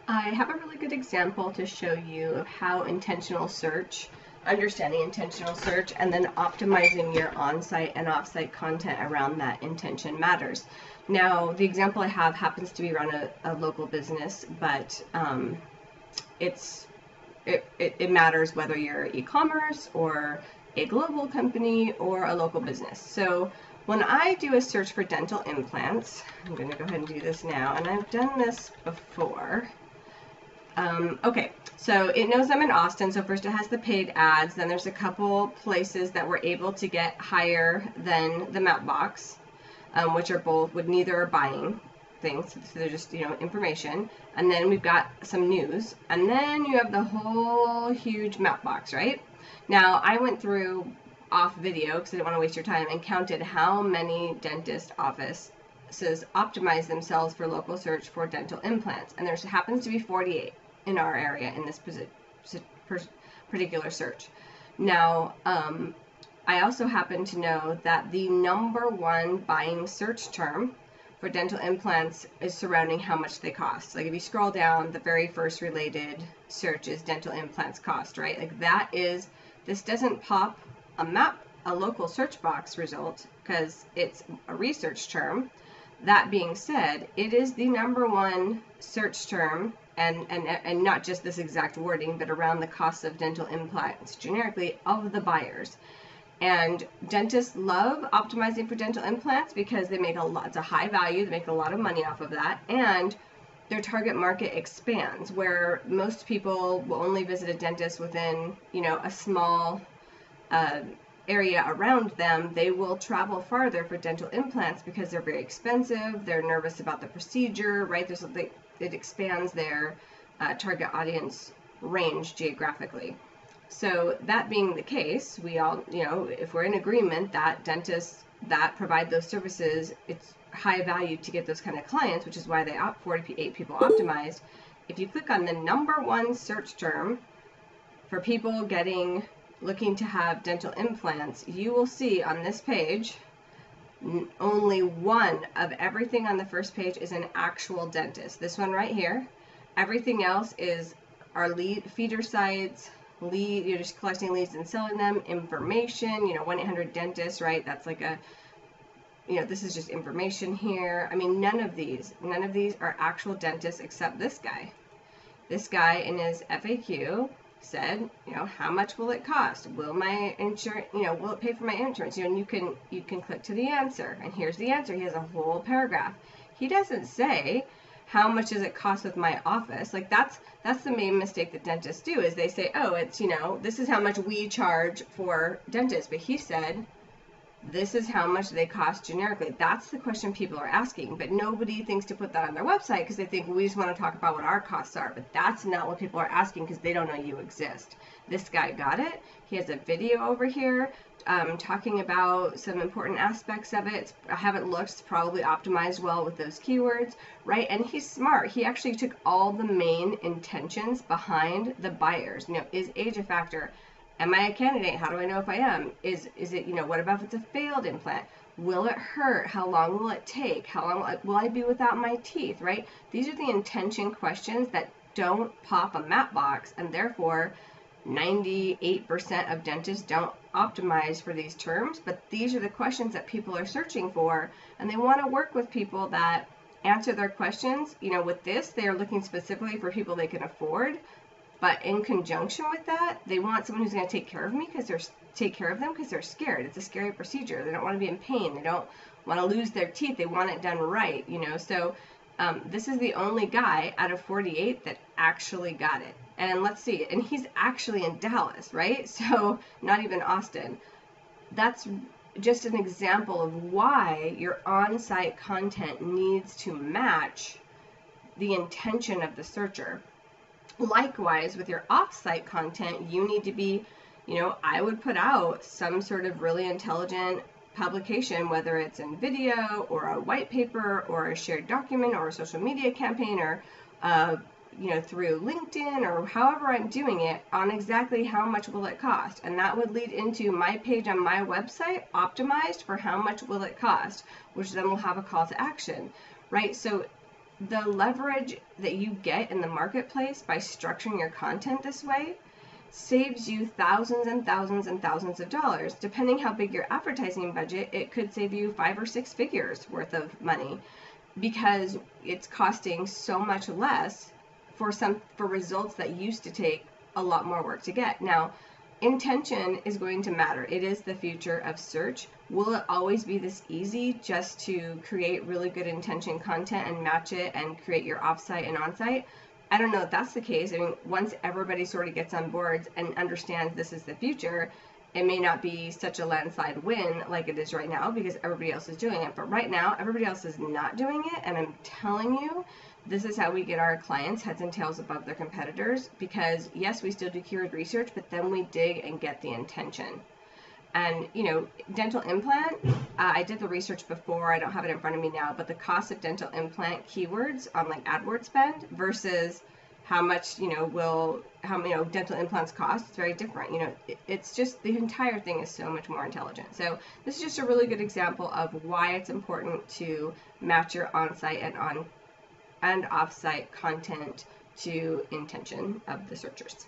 I have a really good example to show you of how intentional search, understanding intentional search, and then optimizing your on-site and off-site content around that intention matters. Now, the example I have happens to be around a local business, but it matters whether you're e-commerce or a global company or a local business. So when I do a search for dental implants, I'm going to go ahead and do this now, and I've done this before. Okay, so it knows I'm in Austin, so first it has the paid ads, then there's a couple places that we're able to get higher than the map box, which are both with neither are buying things, so they're just, information, and then we've got some news, and then you have the whole huge map box, right? Now, I went through off video, because I didn't want to waste your time, and counted how many dentist offices optimize themselves for local search for dental implants, and there happens to be 48 in our area in this particular search. Now, I also happen to know that the #1 buying search term for dental implants is surrounding how much they cost. Like if you scroll down, the very first related search is dental implants cost, right? Like that is, this doesn't pop a local search box result because it's a research term. That being said, it is the #1 search term, and not just this exact wording, but around the cost of dental implants generically of the buyers. And dentists love optimizing for dental implants because they make a lot, it's a high value, they make a lot of money off of that, and their target market expands, where most people will only visit a dentist within, a small area around them. They will travel farther for dental implants because they're very expensive, they're nervous about the procedure, right? It expands their target audience range geographically. So that being the case, we all, if we're in agreement that dentists that provide those services, it's high value to get those kind of clients, which is why they 48 people optimized. If you click on the #1 search term for people looking to have dental implants, you will see on this page, only one of everything on the first page is an actual dentist. This one right here. Everything else is our feeder sites, you're just collecting leads and selling them, information, 1-800-DENTIST, right? That's like this is just information here. I mean, none of these are actual dentists except this guy. This guy in his FAQ said, how much will it cost? Will my insurance, will it pay for my insurance? And you can click to the answer, and here's the answer. He has a whole paragraph. He doesn't say, how much does it cost with my office? Like that's the main mistake that dentists do, is they say, oh, it's, this is how much we charge for dentists. But he said, this is how much they cost generically. That's the question people are asking, but nobody thinks to put that on their website because they think we just want to talk about what our costs are. But that's not what people are asking because they don't know you exist. This guy got it. He has a video over here talking about some important aspects of it. I haven't looked. It's probably optimized well with those keywords, right? And he's smart. He actually took all the main intentions behind the buyers. Is age a factor? Am I a candidate? How do I know if I am? Is it, what about if it's a failed implant? Will it hurt? How long will it take? How long will I be without my teeth, right? These are the intention questions that don't pop a map box, and therefore 98% of dentists don't optimize for these terms, but these are the questions that people are searching for, and they want to work with people that answer their questions. With this, they are looking specifically for people they can afford. But in conjunction with that, they want someone who's going to take care of them because they're scared. It's a scary procedure. They don't want to be in pain. They don't want to lose their teeth. They want it done right, So this is the only guy out of 48 that actually got it. And let's see. And he's actually in Dallas, right? So not even Austin. That's just an example of why your on-site content needs to match the intention of the searcher. Likewise, with your off-site content, you need to be, I would put out some sort of really intelligent publication, whether it's in video or a white paper or a shared document or a social media campaign or, through LinkedIn or however I'm doing it, on exactly how much will it cost. And that would lead into my page on my website optimized for how much will it cost, which then will have a call to action, right? So the leverage that you get in the marketplace by structuring your content this way saves you thousands and thousands and thousands of dollars. Depending how big your advertising budget, it could save you 5 or 6 figures worth of money, because it's costing so much less for results that used to take a lot more work to get. Now, intention is going to matter. It is the future of search. Will it always be this easy just to create really good intention content and match it and create your offsite and onsite? I don't know if that's the case. I mean, once everybody sort of gets on board and understands this is the future, it may not be such a landslide win like it is right now because everybody else is doing it. But right now, everybody else is not doing it. And I'm telling you, this is how we get our clients heads and tails above their competitors, because yes, we still do keyword research, but then we dig and get the intention. And, you know, dental implant, I did the research before, I don't have it in front of me now, but the cost of dental implant keywords on like AdWords spend versus how much, dental implants cost, it's very different. You know, it's just, the entire thing is so much more intelligent. So this is just a really good example of why it's important to match your on-site and off-site content to intention of the searchers.